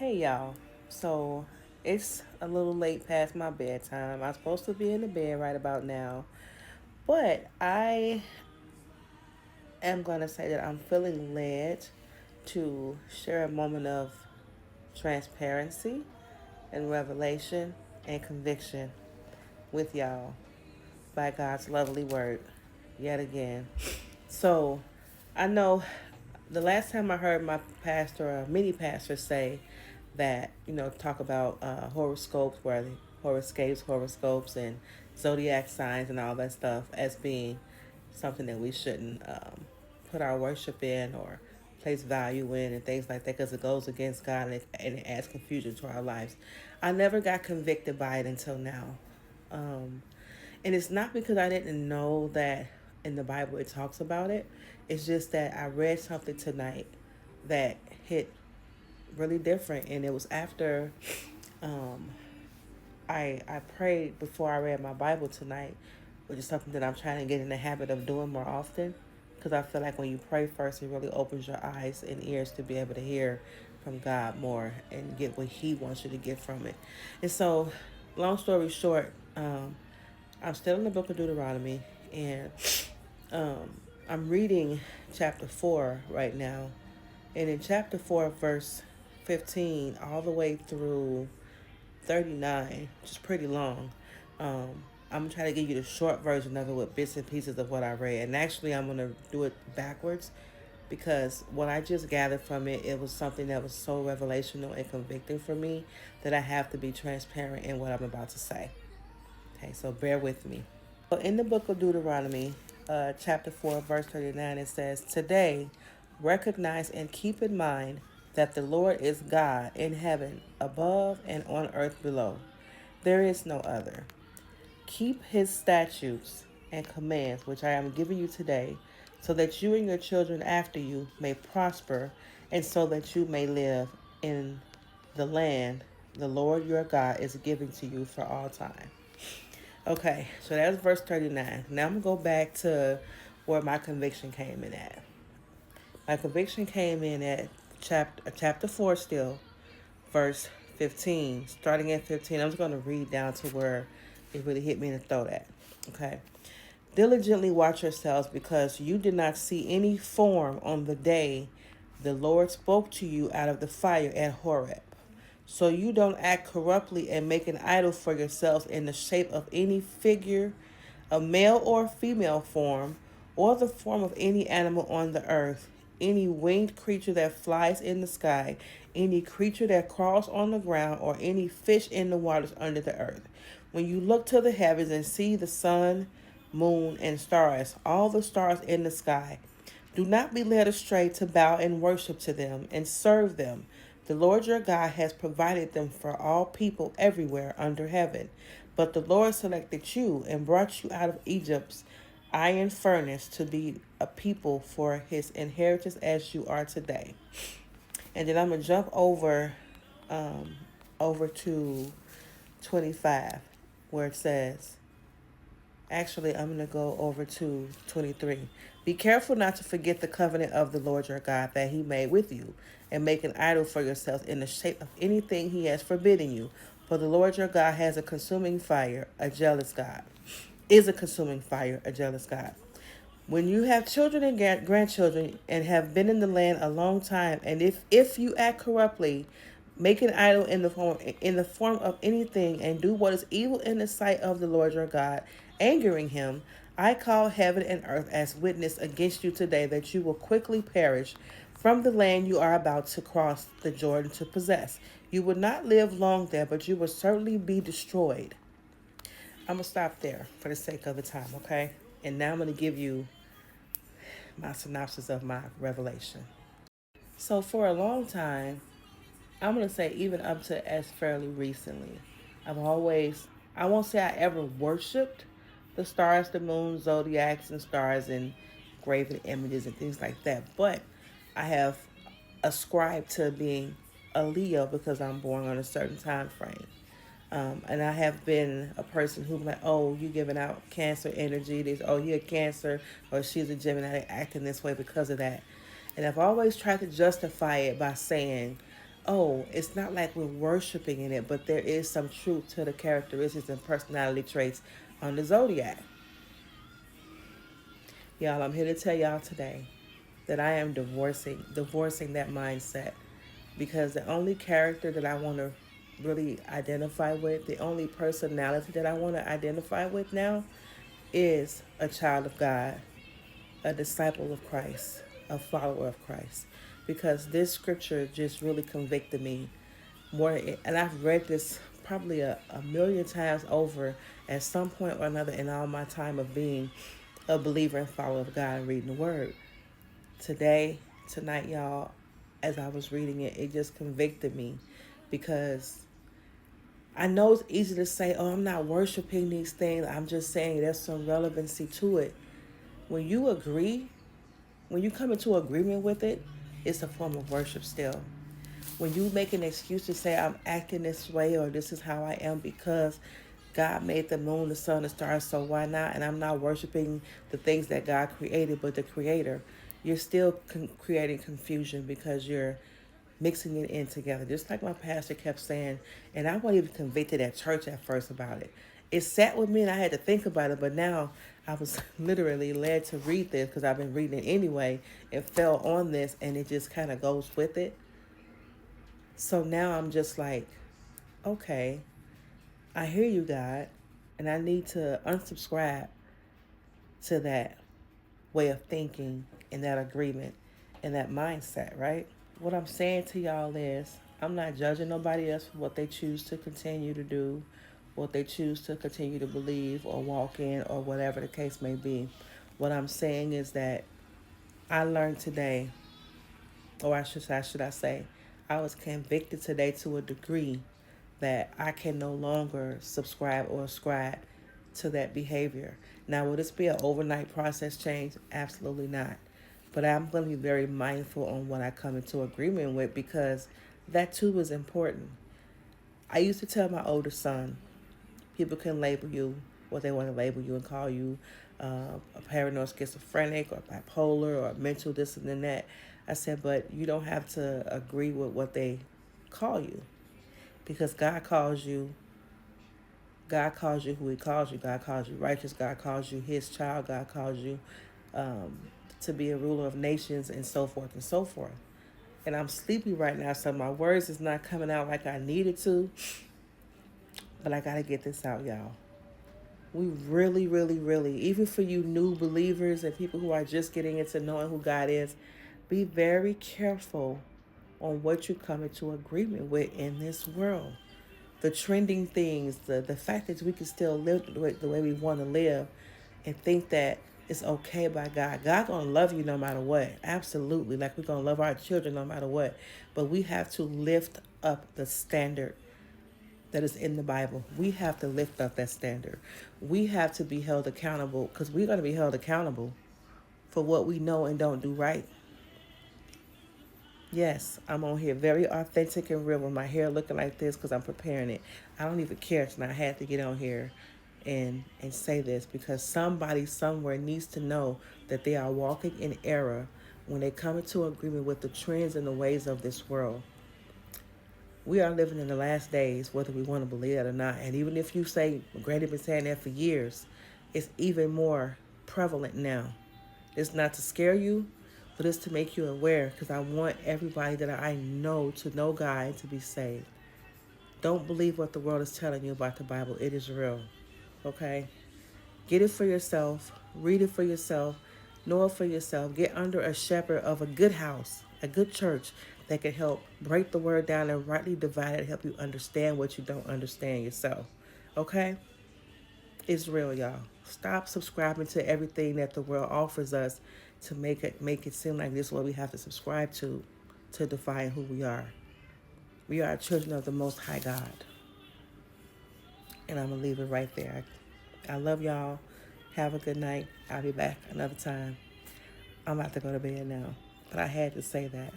Hey y'all. So it's a little late past my bedtime. I'm supposed to be in the bed right about now. But I am going to say that I'm feeling led to share a moment of transparency and revelation and conviction with y'all by God's lovely word yet again. So I know the last time I heard my pastor, or many pastors, say that, talk about horoscopes, where the horoscopes, and zodiac signs and all that stuff as being something that we shouldn't put our worship in or place value in and things like that because it goes against God and it adds confusion to our lives. I never got convicted by it until now. Um, and it's not because I didn't know that in the Bible it talks about it. It's just that I read something tonight that hit really different, and it was after um, I prayed before I read my Bible tonight, which is something that I'm trying to get in the habit of doing more often. Because I feel like when you pray first, it really opens your eyes and ears to be able to hear from God more and get what He wants you to get from it. And so, long story short, I'm still in the book of Deuteronomy, and um, I'm reading chapter 4 right now. And in chapter 4, verse 15, all the way through 39, which is pretty long, I'm going to try to give you the short version of it with bits and pieces of what I read. And actually, I'm going to do it backwards because what I just gathered from it, it was something that was so revelational and convicting for me that I have to be transparent in what I'm about to say. Okay, so bear with me. So in the book of Deuteronomy, chapter 4, verse 39, it says, "Today, recognize and keep in mind that the Lord is God in heaven above and on earth below. There is no other. Keep his statutes and commands, which I am giving you today, so that you and your children after you may prosper, and so that you may live in the land the Lord your God is giving to you for all time." Okay, so that's verse 39. Now I'm going to go back to where my conviction came in at. My conviction came in at chapter 4 still, verse 15. Starting at 15, I'm just going to read down to where it really hit me in the throat at. Okay. "Diligently watch yourselves, because you did not see any form on the day the Lord spoke to you out of the fire at Horeb. So you don't act corruptly and make an idol for yourselves in the shape of any figure, a male or female form, or the form of any animal on the earth, any winged creature that flies in the sky, any creature that crawls on the ground, or any fish in the waters under the earth. When you look to the heavens and see the sun, moon, and stars, all the stars in the sky, do not be led astray to bow and worship to them and serve them. The Lord your God has provided them for all people everywhere under heaven. But the Lord selected you and brought you out of Egypt's iron furnace to be a people for his inheritance as you are today." And then I'm going to jump um, over to 25, where it says, actually, I'm going to go over to 23. "Be careful not to forget the covenant of the Lord your God that he made with you, and make an idol for yourself in the shape of anything he has forbidden you. For the Lord your God has a consuming fire, a jealous God, is a consuming fire, a jealous God. When you have children and grandchildren and have been in the land a long time, and if you act corruptly, make an idol in the form of anything, and do what is evil in the sight of the Lord your God, angering him, I call heaven and earth as witness against you today that you will quickly perish from the land you are about to cross the Jordan to possess. You will not live long there, but you will certainly be destroyed." I'm going to stop there for the sake of the time, okay? And now I'm going to give you my synopsis of my revelation. So for a long time, I'm going to say even up to as fairly recently, I've always, I won't say I ever worshiped the stars, the moon, zodiacs, and stars, and graven images and things like that. But I have ascribed to being a Leo because I'm born on a certain time frame. And I have been a person who's like, oh, you giving out Cancer energy. This, oh, you're a Cancer, or she's a Gemini, acting this way because of that. And I've always tried to justify it by saying, oh, it's not like we're worshiping in it, but there is some truth to the characteristics and personality traits on the zodiac. Y'all, I'm here to tell y'all today that I am divorcing that mindset, because the only character that I want to really identify with, the only personality that I want to identify with now is a child of God, a disciple of Christ, a follower of Christ. Because this scripture just really convicted me more, and I've read this probably a million times over at some point or another in all my time of being a believer and follower of God and reading the Word. Today, tonight, y'all, as I was reading it, it just convicted me, because I know it's easy to say, oh, I'm not worshiping these things. I'm just saying there's some relevancy to it. When you agree, when you come into agreement with it, it's a form of worship still. When you make an excuse to say, I'm acting this way or this is how I am because God made the moon, the sun, the stars, so why not? And I'm not worshiping the things that God created, but the Creator. You're still creating confusion because you're mixing it in together. Just like my pastor kept saying, and I wasn't even convicted at church at first about it. It sat with me and I had to think about it, but now I was literally led to read this because I've been reading it anyway and fell on this, and it just kind of goes with it. So now I'm just like, okay, I hear you, God, and I need to unsubscribe to that way of thinking and that agreement and that mindset, right? What I'm saying to y'all is, I'm not judging nobody else for what they choose to continue to do, what they choose to continue to believe or walk in, or whatever the case may be. What I'm saying is that I learned today, or should I say, I was convicted today to a degree that I can no longer subscribe or ascribe to that behavior. Now, will this be an overnight process change? Absolutely not. But I'm going to be very mindful on what I come into agreement with, because that too is important. I used to tell my older son, people can label you what they want to label you and call you a paranoid schizophrenic or bipolar or mental this and then that. I said, but you don't have to agree with what they call you, because God calls you who He calls you. God calls you righteous. God calls you His child. God calls you um, to be a ruler of nations, and so forth and so forth. And I'm sleepy right now, so my words is not coming out like I needed to, but I gotta get this out, y'all. We really, really, really, even for you new believers and people who are just getting into knowing who God is, be very careful on what you come into agreement with in this world. The trending things, the fact that we can still live the way we want to live and think that it's okay by God. God gonna love you no matter what. Absolutely. Like we're gonna love our children no matter what. But we have to lift up the standard that is in the Bible. We have to lift up that standard. We have to be held accountable, because we're gonna be held accountable for what we know and don't do right. Yes, I'm on here very authentic and real with my hair looking like this because I'm preparing it. I don't even care tonight. I had to get on here and say this, because somebody somewhere needs to know that they are walking in error when they come into agreement with the trends and the ways of this world. We are living in the last days, whether we want to believe it or not. And even if you say, Granny been saying that for years, it's even more prevalent now. It's not to scare you, but it's to make you aware, because I want everybody that I know to know God and to be saved. Don't believe what the world is telling you about the Bible. It is real. Okay? Get it for yourself. Read it for yourself. Know it for yourself. Get under a shepherd of a good house, a good church that can help break the word down and rightly divide it, help you understand what you don't understand yourself. Okay? It's real, y'all. Stop subscribing to everything that the world offers us to make it seem like this is what we have to subscribe to define who we are. We are children of the Most High God. And I'm going to leave it right there. I love y'all. Have a good night. I'll be back another time. I'm about to go to bed now. But I had to say that.